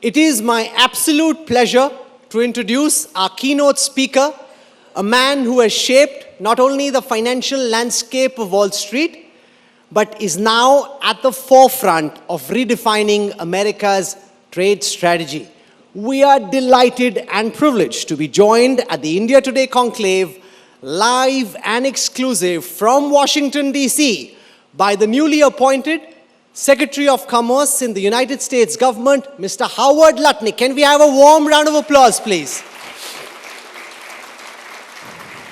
It is my absolute pleasure to introduce our keynote speaker, a man who has shaped not only the financial landscape of Wall Street, but is now at the forefront of redefining America's trade strategy. We are delighted and privileged to be joined at the India Today Conclave, live and exclusive from Washington, D.C., by the newly appointed Secretary of Commerce in the United States government, Mr. Howard Lutnick. Can we have a warm round of applause, please?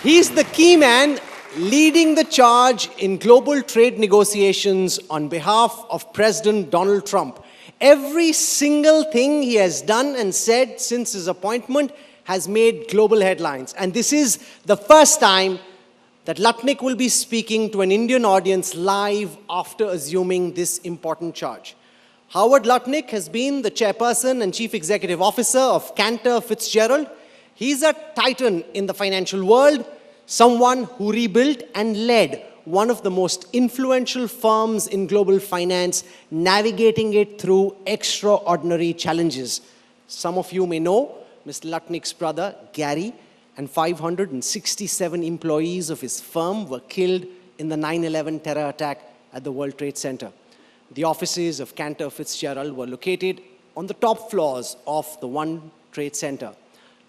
He's the key man leading the charge in global trade negotiations on behalf of President Donald Trump. Every single thing he has done and said since his appointment has made global headlines. And this is the first time that Lutnick will be speaking to an Indian audience live after assuming this important charge. Howard Lutnick has been the chairperson and chief executive officer of Cantor Fitzgerald. He's a titan in the financial world, someone who rebuilt and led one of the most influential firms in global finance, navigating it through extraordinary challenges. Some of you may know Mr. Lutnick's brother, Gary, and 567 employees of his firm were killed in the 9/11 terror attack at the World Trade Center. The offices of Cantor Fitzgerald were located on the top floors of the One Trade Center.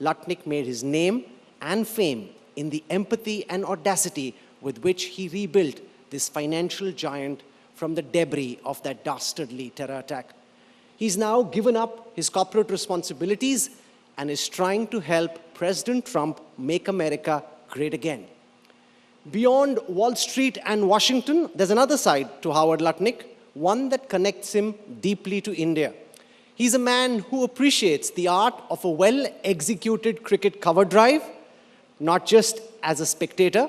Lutnick made his name and fame in the empathy and audacity with which he rebuilt this financial giant from the debris of that dastardly terror attack. He's now given up his corporate responsibilities and is trying to help President Trump make America great again. Beyond Wall Street and Washington, there's another side to Howard Lutnick, one that connects him deeply to India. He's a man who appreciates the art of a well-executed cricket cover drive, not just as a spectator,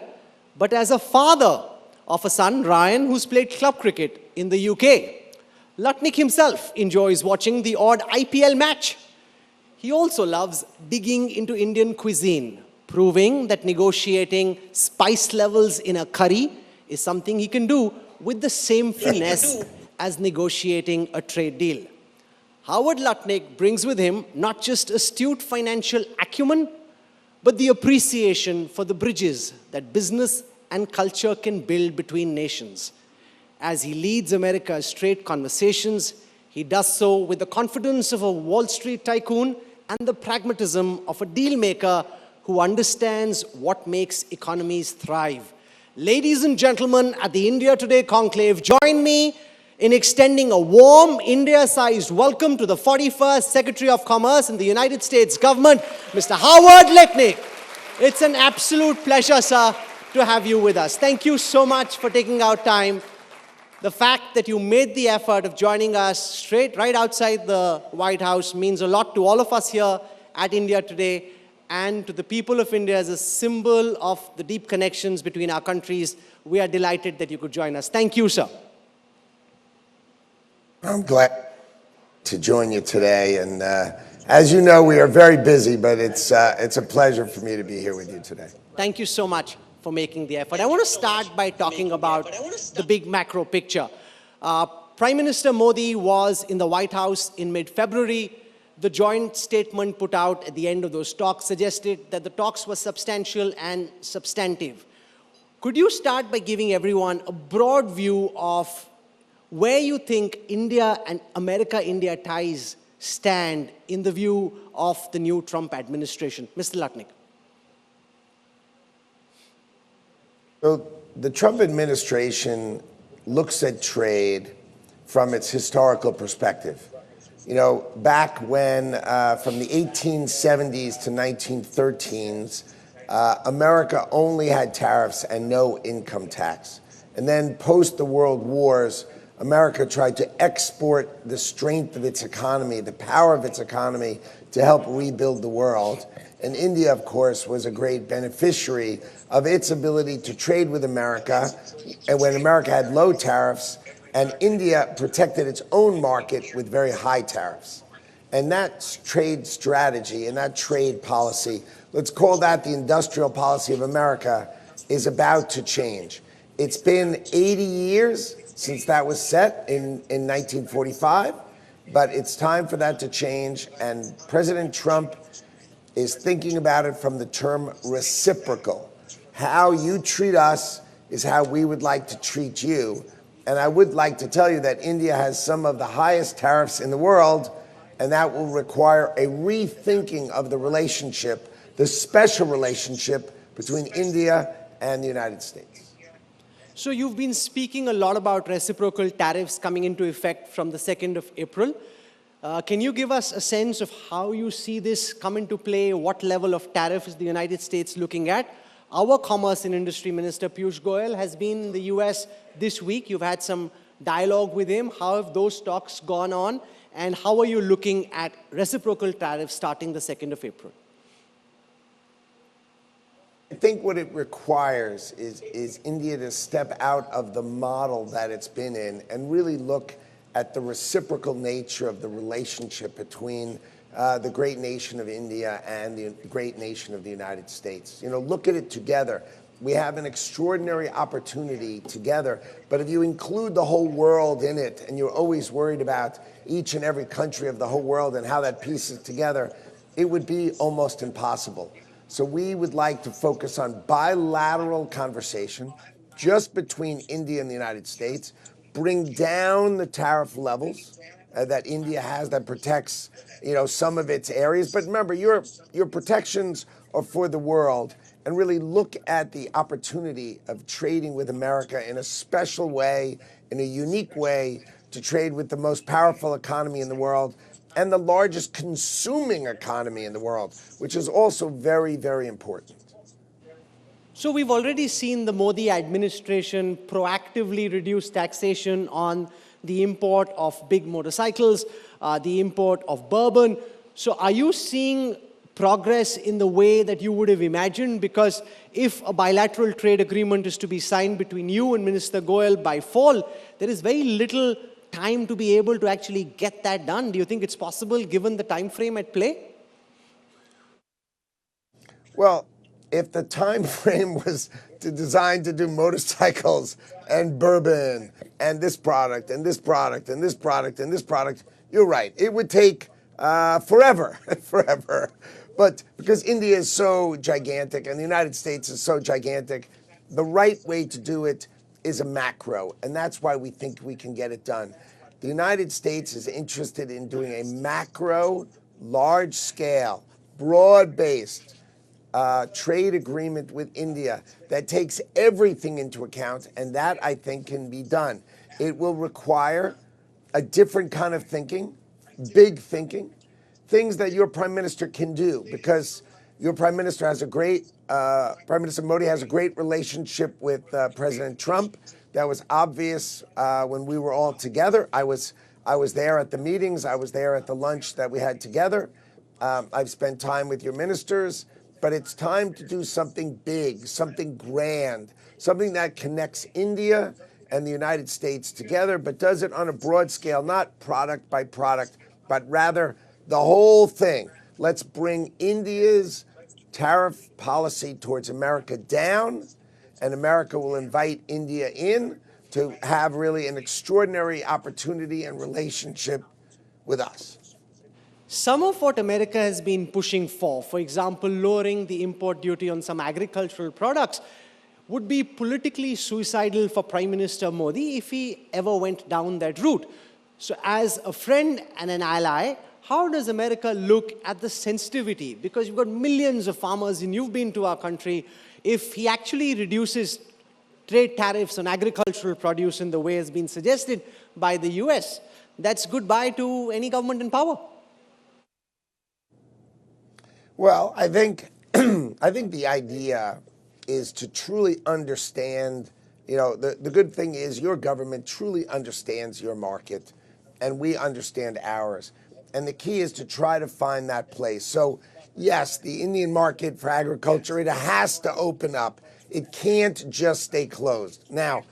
but as a father of a son, Ryan, who's played club cricket in the UK. Lutnick himself enjoys watching the odd IPL match. He also loves digging into Indian cuisine, proving that negotiating spice levels in a curry is something he can do with the same finesse as negotiating a trade deal. Howard Lutnick brings with him not just astute financial acumen, but the appreciation for the bridges that business and culture can build between nations. As he leads America's trade conversations, he does so with the confidence of a Wall Street tycoon and the pragmatism of a deal maker who understands what makes economies thrive. Ladies and gentlemen, at the India Today Conclave, join me in extending a warm India-sized welcome to the 41st Secretary of Commerce in the United States government, Mr. Howard Lutnick. It's an absolute pleasure, sir, to have you with us. Thank you so much for taking out time. The fact that you made the effort of joining us right outside the White House means a lot to all of us here at India Today and to the people of India as a symbol of the deep connections between our countries. We are delighted that you could join us. Thank you, sir. I'm glad to join you today. And as you know, we are very busy, but it's a pleasure for me to be here with you today. Thank you so much for making the effort. I want to start by talking about the big macro picture. Prime Minister Modi was in the White House in mid-February. The joint statement put out at the end of those talks suggested that the talks were substantial and substantive. Could you start by giving everyone a broad view of where you think India and America-India ties stand in the view of the new Trump administration? Mr. Lutnick. So the Trump administration looks at trade from its historical perspective. You know, back when, from the 1870s to 1913s, America only had tariffs and no income tax. And then post the World Wars, America tried to export the strength of its economy, the power of its economy, to help rebuild the world. And India, of course, was a great beneficiary of its ability to trade with America, and when America had low tariffs, and India protected its own market with very high tariffs. And that trade strategy and that trade policy, let's call that the industrial policy of America, is about to change. It's been 80 years since that was set in 1945. But it's time for that to change, and President Trump is thinking about it from the term reciprocal. How you treat us is how we would like to treat you. And I would like to tell you that India has some of the highest tariffs in the world, and that will require a rethinking of the relationship, the special relationship between India and the United States. So you've been speaking a lot about reciprocal tariffs coming into effect from the 2nd of April. Can you give us a sense of how you see this come into play? What level of tariff is the United States looking at? Our Commerce and Industry Minister, Piyush Goyal, has been in the US this week. You've had some dialogue with him. How have those talks gone on? And how are you looking at reciprocal tariffs starting the 2nd of April? I think what it requires is India to step out of the model that it's been in and really look at the reciprocal nature of the relationship between the great nation of India and the great nation of the United States. You know, look at it together. We have an extraordinary opportunity together, but if you include the whole world in it and you're always worried about each and every country of the whole world and how that pieces together, it would be almost impossible. So we would like to focus on bilateral conversation just between India and the United States, bring down the tariff levels that India has that protects, some of its areas. But remember, your protections are for the world, and really look at the opportunity of trading with America in a special way, in a unique way, to trade with the most powerful economy in the world and the largest consuming economy in the world, which is also very, very important. So we've already seen the Modi administration proactively reduce taxation on the import of big motorcycles, the import of bourbon. So are you seeing progress in the way that you would have imagined? Because if a bilateral trade agreement is to be signed between you and Minister Goyal by fall, there is very little time to be able to actually get that done. Do you think it's possible given the time frame at play? Well, if the time frame was designed to do motorcycles and bourbon and this product and this product and this product and this product, you're right. It would take forever, forever. But because India is so gigantic and the United States is so gigantic, the right way to do it is a macro, and that's why we think we can get it done. The United States is interested in doing a macro, large-scale, broad-based trade agreement with India that takes everything into account, and that, I think, can be done. It will require a different kind of thinking, big thinking, things that your prime minister can do, because your prime minister has a great, Prime Minister Modi has a great relationship with President Trump. That was obvious when we were all together. I was there at the meetings. I was there at the lunch that we had together. I've spent time with your ministers. But it's time to do something big, something grand, something that connects India and the United States together, but does it on a broad scale, not product by product, but rather the whole thing. Let's bring India's tariff policy towards America down, and America will invite India in to have really an extraordinary opportunity and relationship with us. Some of what America has been pushing for example, lowering the import duty on some agricultural products, would be politically suicidal for Prime Minister Modi if he ever went down that route. So as a friend and an ally, how does America look at the sensitivity? Because you've got millions of farmers and you've been to our country. If he actually reduces trade tariffs on agricultural produce in the way has been suggested by the US, that's goodbye to any government in power. Well, I think the idea is to truly understand, the good thing is your government truly understands your market and we understand ours. And the key is to try to find that place. So yes, the Indian market for agriculture, it has to open up. It can't just stay closed. Now,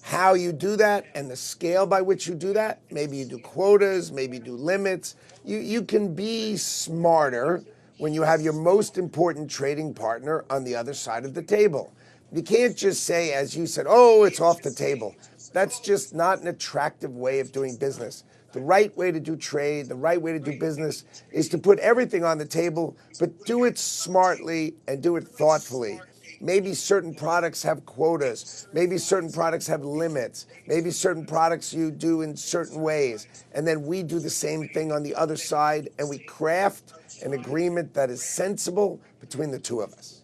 how you do that and the scale by which you do that, maybe you do quotas, maybe you do limits. You can be smarter when you have your most important trading partner on the other side of the table. You can't just say, as you said, oh, it's off the table. That's just not an attractive way of doing business. The right way to do trade, the right way to do business is to put everything on the table, but do it smartly and do it thoughtfully. Maybe certain products have quotas. Maybe certain products have limits. Maybe certain products you do in certain ways. And then we do the same thing on the other side, and we craft an agreement that is sensible between the two of us.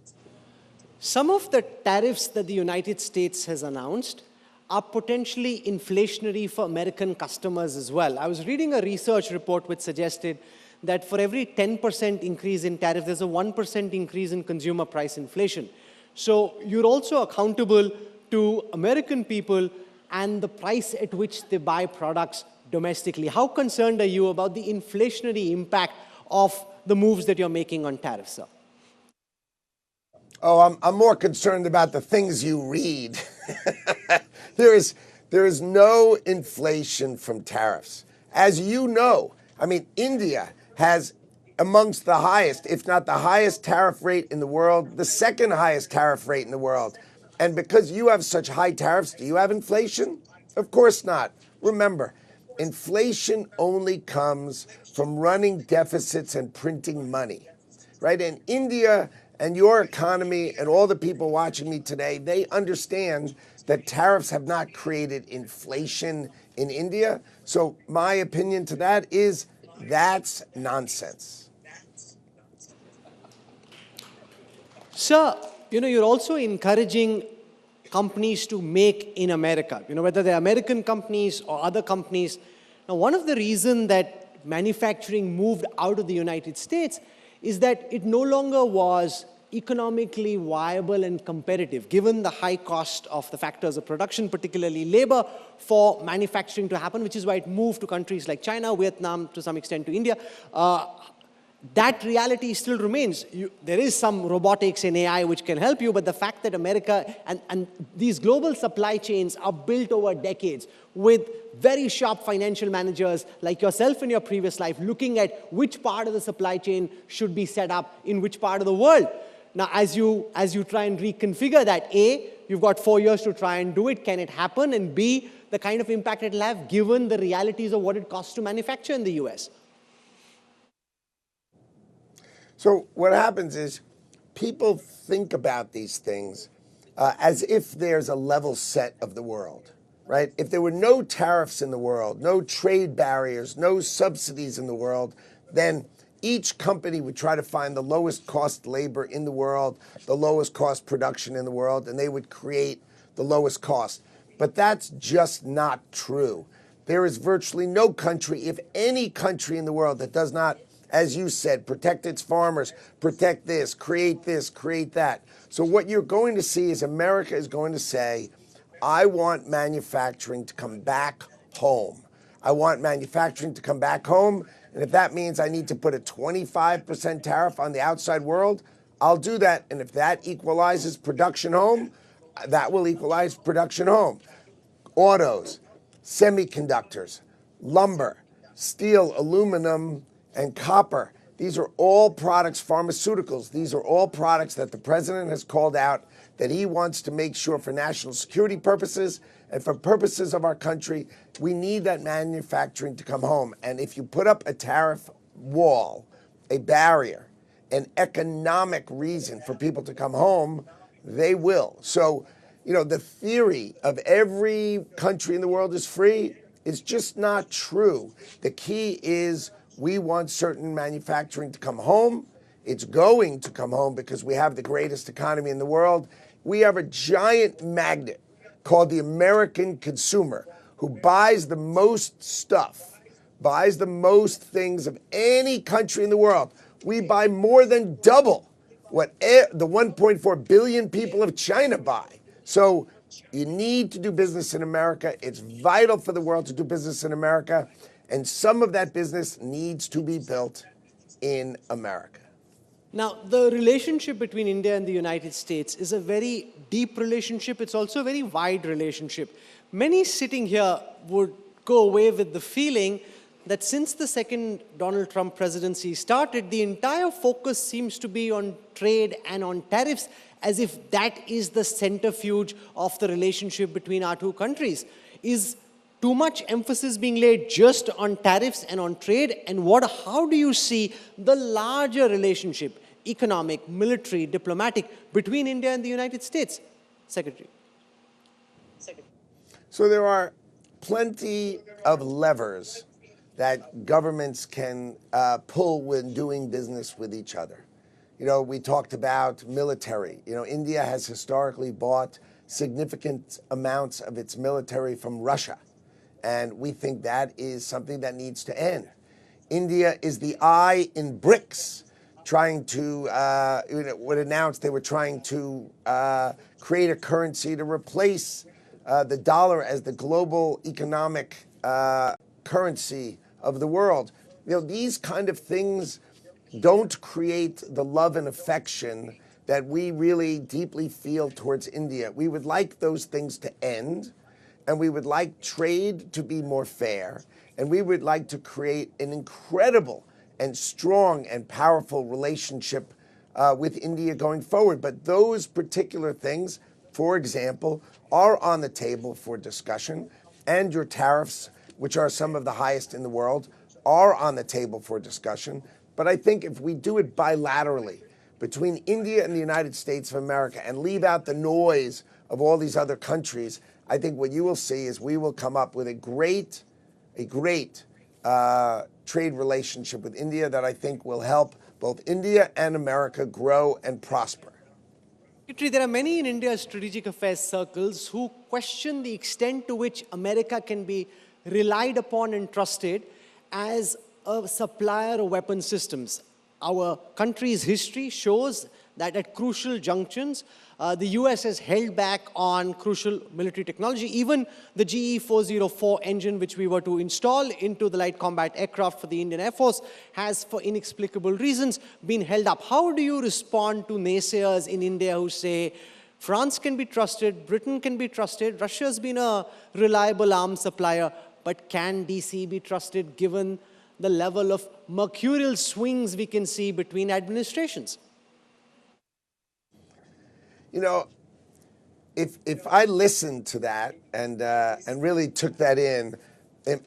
Some of the tariffs that the United States has announced are potentially inflationary for American customers as well. I was reading a research report which suggested that for every 10% increase in tariff, there's a 1% increase in consumer price inflation. So you're also accountable to American people and the price at which they buy products domestically. How concerned are you about the inflationary impact of the moves that you're making on tariffs, sir? Oh, I'm more concerned about the things you read. There is no inflation from tariffs. As you know, I mean, India has amongst the highest, if not the highest tariff rate in the world, the second highest tariff rate in the world. And because you have such high tariffs, do you have inflation? Of course not. Remember, inflation only comes from running deficits and printing money, right? And India and your economy and all the people watching me today, they understand that tariffs have not created inflation in India. So my opinion to that is that's nonsense. Sir, you're also encouraging companies to make in America, whether they're American companies or other companies. Now, one of the reasons that manufacturing moved out of the United States is that it no longer was economically viable and competitive, given the high cost of the factors of production, particularly labor, for manufacturing to happen, which is why it moved to countries like China, Vietnam, to some extent to India. That reality still remains. There is some robotics and AI which can help you, but the fact that America and these global supply chains are built over decades with very sharp financial managers like yourself in your previous life looking at which part of the supply chain should be set up in which part of the world. Now, as you try and reconfigure that, A, you've got 4 years to try and do it. Can it happen? And B, the kind of impact it'll have given the realities of what it costs to manufacture in the US. So what happens is people think about these things as if there's a level set of the world, right? If there were no tariffs in the world, no trade barriers, no subsidies in the world, then each company would try to find the lowest cost labor in the world, the lowest cost production in the world, and they would create the lowest cost. But that's just not true. There is virtually no country, if any country in the world, that does not, as you said, protect its farmers, protect this, create that. So what you're going to see is America is going to say, I want manufacturing to come back home. I want manufacturing to come back home. And if that means I need to put a 25% tariff on the outside world, I'll do that. And if that equalizes production home, that will equalize production home. Autos, semiconductors, lumber, steel, aluminum, and copper. These are all products, pharmaceuticals. These are all products that the president has called out that he wants to make sure for national security purposes and for purposes of our country, we need that manufacturing to come home. And if you put up a tariff wall, a barrier, an economic reason for people to come home, they will. So, the theory of every country in the world is free is just not true. The key is we want certain manufacturing to come home. It's going to come home because we have the greatest economy in the world. We have a giant magnet called the American consumer who buys the most stuff, buys the most things of any country in the world. We buy more than double what the 1.4 billion people of China buy. So you need to do business in America. It's vital for the world to do business in America. And some of that business needs to be built in America. Now, the relationship between India and the United States is a very deep relationship. It's also a very wide relationship. Many sitting here would go away with the feeling that since the second Donald Trump presidency started, the entire focus seems to be on trade and on tariffs, as if that is the centrifuge of the relationship between our two countries. Is too much emphasis being laid just on tariffs and on trade? And how do you see the larger relationship, economic, military, diplomatic, between India and the United States? Secretary. So there are plenty of levers that governments can pull when doing business with each other. You know, we talked about military. You know, India has historically bought significant amounts of its military from Russia. And we think that is something that needs to end. India is the eye in BRICS, trying to, would announce they were trying to create a currency to replace the dollar as the global economic currency of the world. You know, these kind of things don't create the love and affection that we really deeply feel towards India. We would like those things to end, and we would like trade to be more fair, and we would like to create an incredible and strong and powerful relationship with India going forward. But those particular things, for example, are on the table for discussion, and your tariffs, which are some of the highest in the world, are on the table for discussion. But I think if we do it bilaterally between India and the United States of America and leave out the noise of all these other countries, I think what you will see is we will come up with a great trade relationship with India that I think will help both India and America grow and prosper. Secretary, there are many in India's strategic affairs circles who question the extent to which America can be relied upon and trusted as a supplier of weapon systems. Our country's history shows that at crucial junctions, the US has held back on crucial military technology. Even the GE-404 engine, which we were to install into the light combat aircraft for the Indian Air Force, has, for inexplicable reasons, been held up. How do you respond to naysayers in India who say, France can be trusted, Britain can be trusted, Russia's been a reliable arms supplier, but can DC be trusted given the level of mercurial swings we can see between administrations? You know, if I listened to that and really took that in,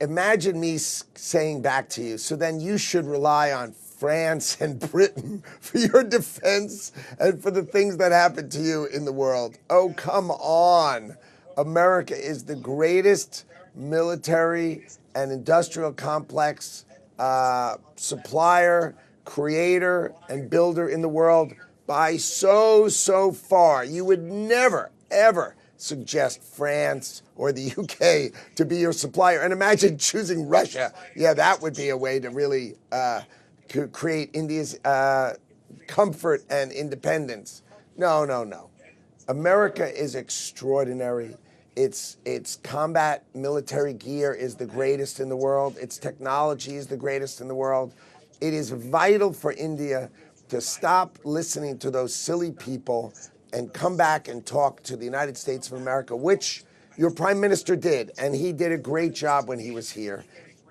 imagine me saying back to you, so then you should rely on France and Britain for your defense and for the things that happen to you in the world. Oh, come on. America is the greatest military and industrial complex supplier, creator, and builder in the world by so far. You would never, ever suggest France or the UK to be your supplier. And imagine choosing Russia. Yeah, that would be a way to really create India's comfort and independence. No. America is extraordinary. Its combat military gear is the greatest in the world. Its technology is the greatest in the world. It is vital for India to stop listening to those silly people and come back and talk to the United States of America, which your prime minister did, and he did a great job when he was here.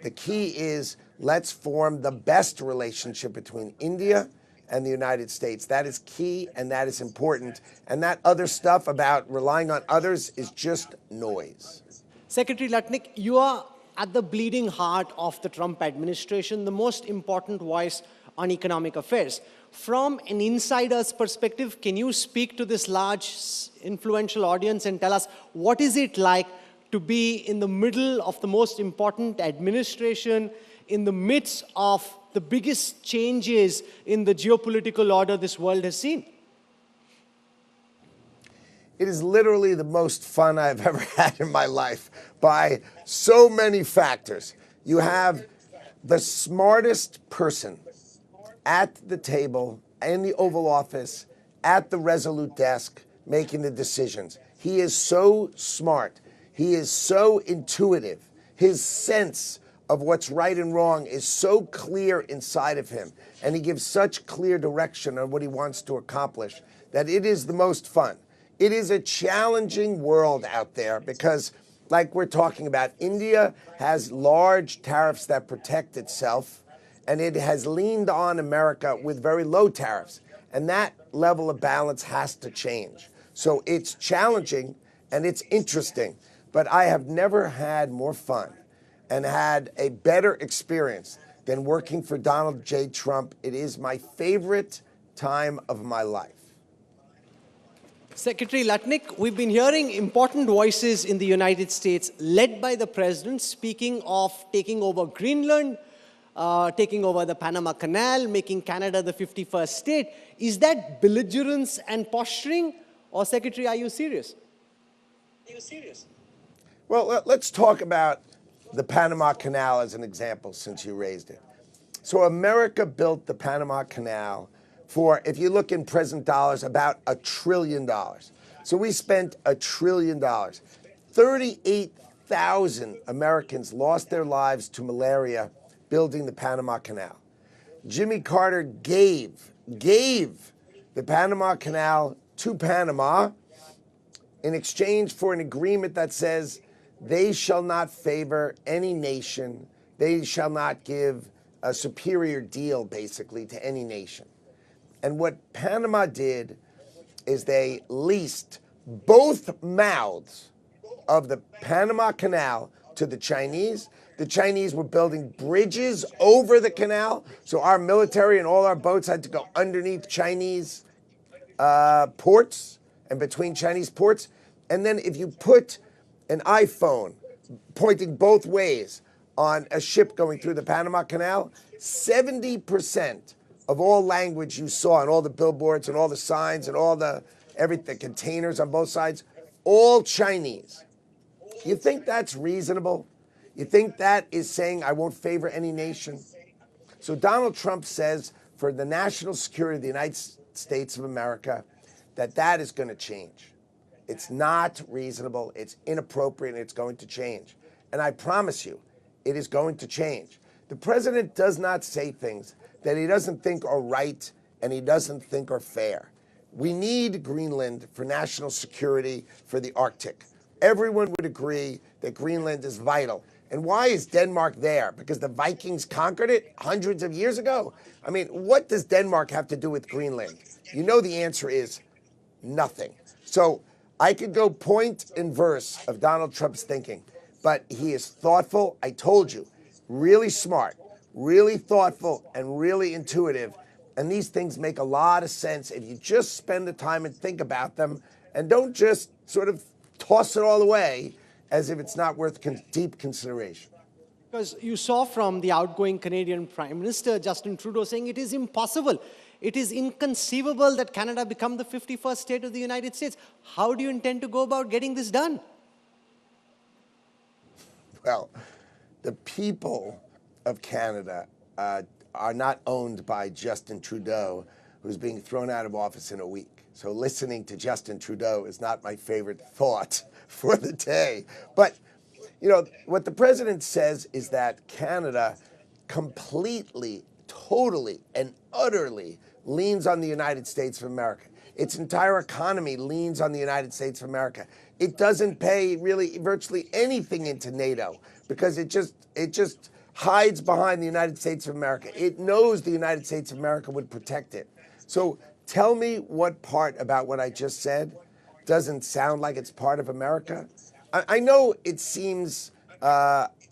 The key is let's form the best relationship between India and the United States. That is key and that is important. And that other stuff about relying on others is just noise. Secretary Lutnick, you are at the bleeding heart of the Trump administration, the most important voice on economic affairs. From an insider's perspective, can you speak to this large, influential audience and tell us what is it like to be in the middle of the most important administration, in the midst of the biggest changes in the geopolitical order this world has seen? It is literally the most fun I've ever had in my life by so many factors. You have the smartest person at the table, in the Oval Office, at the Resolute desk, making the decisions. He is so smart. He is so intuitive. His sense of what's right and wrong is so clear inside of him, and he gives such clear direction on what he wants to accomplish that it is the most fun. It is a challenging world out there because, like we're talking about, India has large tariffs that protect itself, and it has leaned on America with very low tariffs, and that level of balance has to change. So it's challenging and it's interesting. but I have never had more fun and had a better experience than working for Donald J. Trump. It is my favorite time of my life. Secretary Lutnick, we've been hearing important voices in the United States, led by the president, speaking of taking over Greenland, taking over the Panama Canal, making Canada the 51st state. Is that belligerence and posturing? Or, Secretary, are you serious? Well, let's talk about the Panama Canal as an example, since you raised it. So America built the Panama Canal for, if you look in present dollars, about $1 trillion. So we spent $1 trillion. 38,000 Americans lost their lives to malaria building the Panama Canal. Jimmy Carter gave the Panama Canal to Panama in exchange for an agreement that says they shall not favor any nation. They shall not give a superior deal, basically, to any nation. And what Panama did is they leased both mouths of the Panama Canal to the Chinese. The Chinese were building bridges over the canal, so our military and all our boats had to go underneath Chinese ports and between Chinese ports. And then if you put an iPhone pointing both ways on a ship going through the Panama Canal, 70% of all language you saw on all the billboards and all the signs and all the containers on both sides, all Chinese. You think that's reasonable? You think that is saying I won't favor any nation? So Donald Trump says for the national security of the United States of America that is going to change. It's not reasonable, it's inappropriate, and it's going to change. And I promise you, it is going to change. The president does not say things that he doesn't think are right and he doesn't think are fair. We need Greenland for national security for the Arctic. Everyone would agree that Greenland is vital. And why is Denmark there? Because the Vikings conquered it hundreds of years ago? I mean, what does Denmark have to do with Greenland? You know the answer is nothing. So I could go point and verse of Donald Trump's thinking, but he is thoughtful. I told you, really smart, really thoughtful, and really intuitive. And these things make a lot of sense if you just spend the time and think about them and don't just sort of toss it all away as if it's not worth deep consideration. Because you saw from the outgoing Canadian Prime Minister, Justin Trudeau, saying it is impossible. It is inconceivable that Canada become the 51st state of the United States. How do you intend to go about getting this done? Well, the people of Canada are not owned by Justin Trudeau, who's being thrown out of office in a week. So listening to Justin Trudeau is not my favorite thought for the day. But, you know, what the president says is that Canada completely, totally, and utterly leans on the United States of America. Its entire economy leans on the United States of America. It doesn't pay really virtually anything into NATO because it just hides behind the United States of America. It knows the United States of America would protect it. So tell me what part about what I just said doesn't sound like it's part of America. I know it seems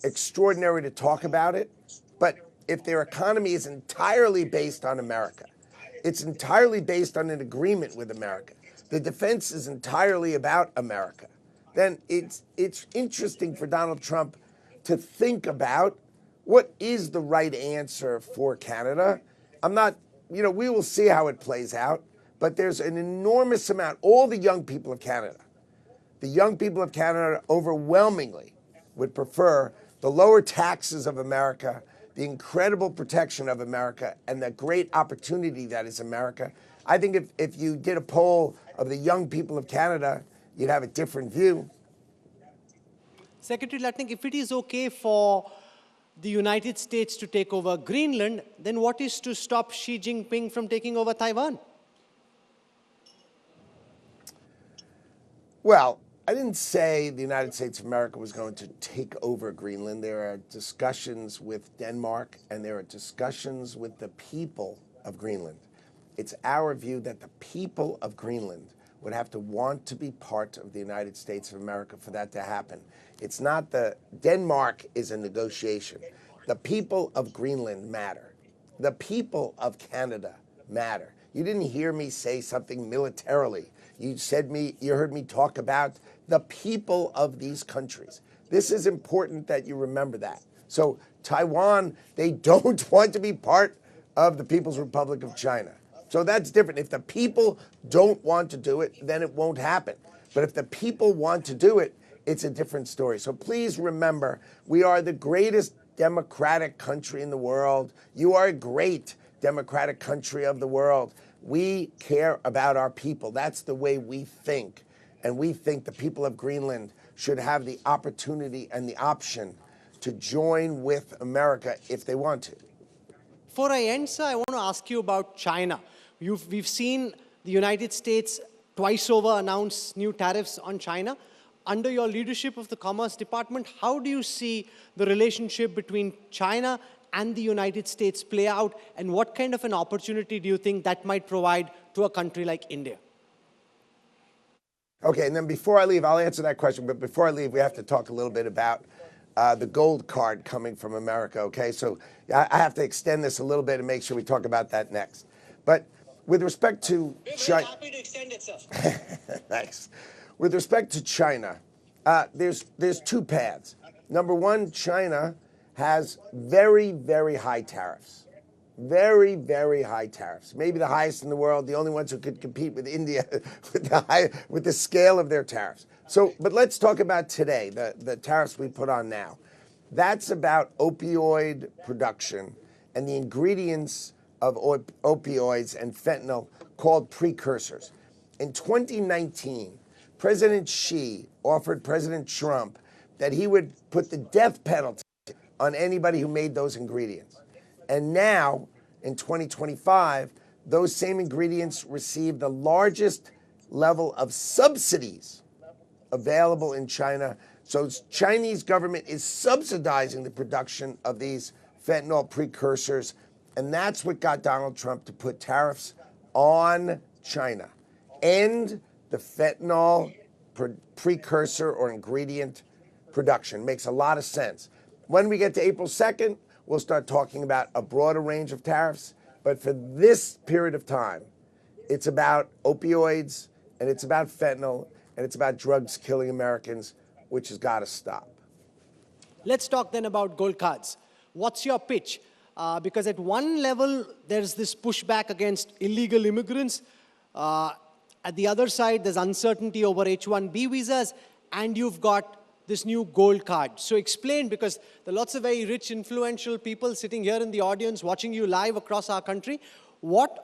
extraordinary to talk about it, but if their economy is entirely based on America, it's entirely based on an agreement with America, the defense is entirely about America, then it's interesting for Donald Trump to think about what is the right answer for Canada. We will see how it plays out, but there's an enormous amount, all the young people of Canada overwhelmingly would prefer the lower taxes of America, the incredible protection of America, and the great opportunity that is America. I think if you did a poll of the young people of Canada, you'd have a different view. Secretary Lutnick, if it is okay for the United States to take over Greenland, then what is to stop Xi Jinping from taking over Taiwan? Well, I didn't say the United States of America was going to take over Greenland. There are discussions with Denmark, and there are discussions with the people of Greenland. It's our view that the people of Greenland would have to want to be part of the United States of America for that to happen. It's not Denmark is a negotiation. The people of Greenland matter. The people of Canada matter. You didn't hear me say something militarily. You heard me talk about the people of these countries. This is important that you remember that. So Taiwan, they don't want to be part of the People's Republic of China. So that's different. If the people don't want to do it, then it won't happen. But if the people want to do it, it's a different story. So please remember, we are the greatest democratic country in the world. You are a great democratic country of the world. We care about our people. That's the way we think. And we think the people of Greenland should have the opportunity and the option to join with America if they want to. Before I end, sir, I want to ask you about China. We've seen the United States twice over announce new tariffs on China. Under your leadership of the Commerce Department, how do you see the relationship between China and the United States play out, and what kind of an opportunity do you think that might provide to a country like India? Okay, and then before I leave, I'll answer that question, but before I leave, we have to talk a little bit about the gold card coming from America, okay? So I have to extend this a little bit and make sure we talk about that next. But with respect to China... We're very happy to extend it, sir. Thanks. With respect to China, there's two paths. Number one, China has very, very high tariffs. Very, very high tariffs. Maybe the highest in the world, the only ones who could compete with India with the scale of their tariffs. So, but let's talk about today, the tariffs we put on now. That's about opioid production and the ingredients of opioids and fentanyl called precursors. In 2019, President Xi offered President Trump that he would put the death penalty on anybody who made those ingredients. And now, in 2025, those same ingredients receive the largest level of subsidies available in China. So Chinese government is subsidizing the production of these fentanyl precursors, and that's what got Donald Trump to put tariffs on China. End the fentanyl precursor or ingredient production. Makes a lot of sense. When we get to April 2nd, we'll start talking about a broader range of tariffs. But for this period of time, it's about opioids, and it's about fentanyl, and it's about drugs killing Americans, which has got to stop. Let's talk then about gold cards. What's your pitch? Because at one level, there's this pushback against illegal immigrants. At the other side, there's uncertainty over H-1B visas, and you've got this new gold card. So explain, because there are lots of very rich, influential people sitting here in the audience, watching you live across our country.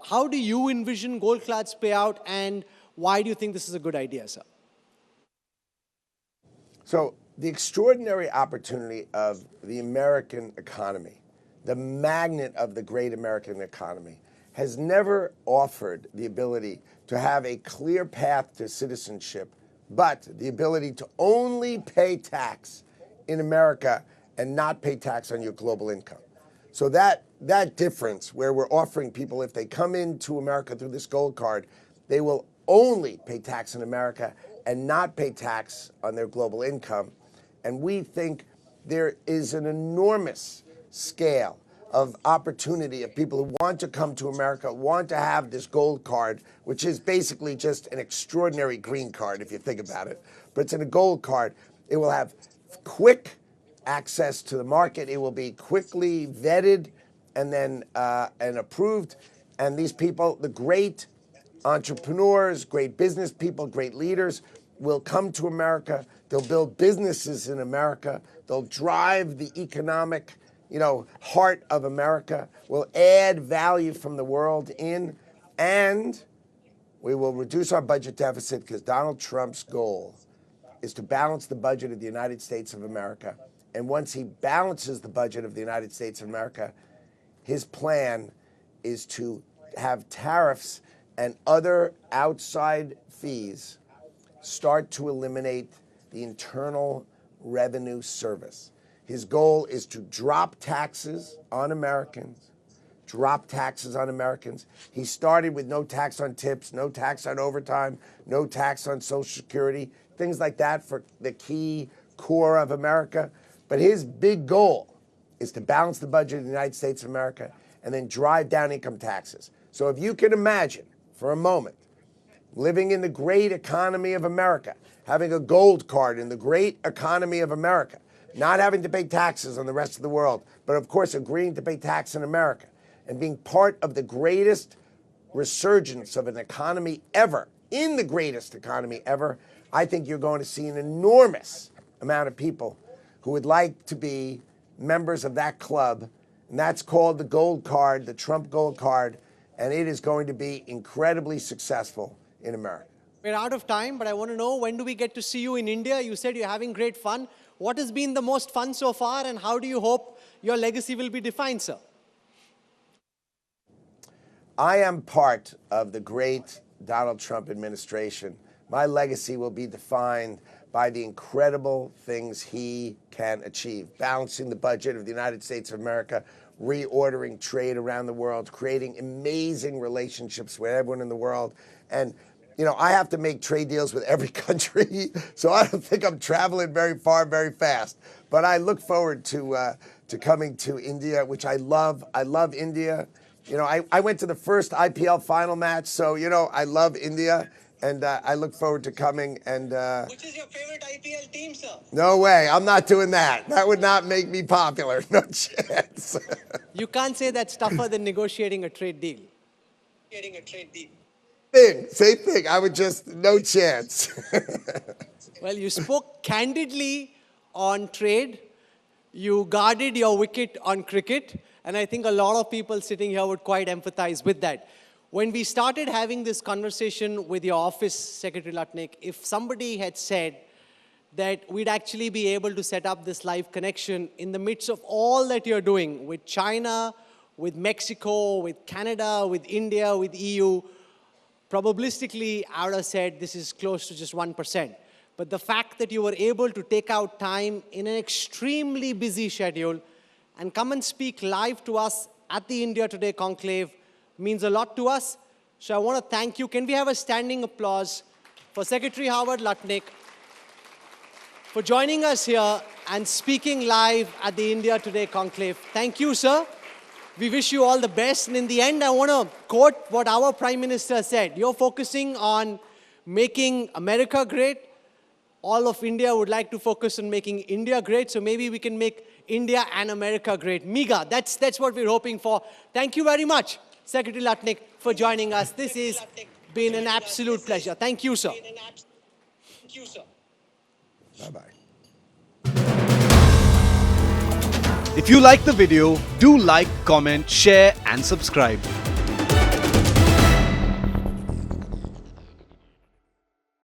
How do you envision gold cards play out, and why do you think this is a good idea, sir? So the extraordinary opportunity of the American economy, the magnet of the great American economy, has never offered the ability to have a clear path to citizenship, but the ability to only pay tax in America and not pay tax on your global income. So that difference, where we're offering people, if they come into America through this gold card, they will only pay tax in America and not pay tax on their global income. And we think there is an enormous scale of opportunity of people who want to come to America, want to have this gold card, which is basically just an extraordinary green card, if you think about it. But it's in a gold card. It will have quick access to the market. It will be quickly vetted and then and approved. And these people, the great entrepreneurs, great business people, great leaders, will come to America. They'll build businesses in America. They'll drive the economic heart of America, will add value from the world in, and we will reduce our budget deficit, because Donald Trump's goal is to balance the budget of the United States of America. And once he balances the budget of the United States of America, his plan is to have tariffs and other outside fees start to eliminate the Internal Revenue Service. His goal is to drop taxes on Americans, drop taxes on Americans. He started with no tax on tips, no tax on overtime, no tax on Social Security, things like that for the key core of America. But his big goal is to balance the budget of the United States of America and then drive down income taxes. So if you can imagine for a moment living in the great economy of America, having a gold card in the great economy of America, not having to pay taxes on the rest of the world, but of course agreeing to pay tax in America, and being part of the greatest resurgence of an economy ever, in the greatest economy ever, I think you're going to see an enormous amount of people who would like to be members of that club, and that's called the gold card, the Trump gold card, and it is going to be incredibly successful in America. We're out of time, but I want to know, when do we get to see you in India? You said you're having great fun. What has been the most fun so far, and how do you hope your legacy will be defined, sir? I am part of the great Donald Trump administration. My legacy will be defined by the incredible things he can achieve, balancing the budget of the United States of America, reordering trade around the world, creating amazing relationships with everyone in the world. And, you know, I have to make trade deals with every country, so I don't think I'm traveling very far, very fast. But I look forward to coming to India, which I love. I love India. You know, I went to the first IPL final match, so, you know, I love India. And I look forward to coming. And which is your favorite IPL team, sir? No way. I'm not doing that. That would not make me popular. No chance. You can't say that's tougher than negotiating a trade deal. Same thing. I would just, no chance. Well, you spoke candidly on trade. You guarded your wicket on cricket. And I think a lot of people sitting here would quite empathize with that. When we started having this conversation with your office, Secretary Lutnick, if somebody had said that we'd actually be able to set up this live connection in the midst of all that you're doing with China, with Mexico, with Canada, with India, with EU, probabilistically, I would have said this is close to just 1%. But the fact that you were able to take out time in an extremely busy schedule and come and speak live to us at the India Today Conclave means a lot to us. So I want to thank you. Can we have a standing applause for Secretary Howard Lutnick for joining us here and speaking live at the India Today Conclave. Thank you, sir. We wish you all the best. And in the end, I want to quote what our Prime Minister said. You're focusing on making America great. All of India would like to focus on making India great. So maybe we can make India and America great. MEGA, that's what we're hoping for. Thank you very much, Secretary Lutnick, for joining us. This has been an absolute pleasure. Thank you, sir. Bye-bye. If you like the video, do like, comment, share and subscribe.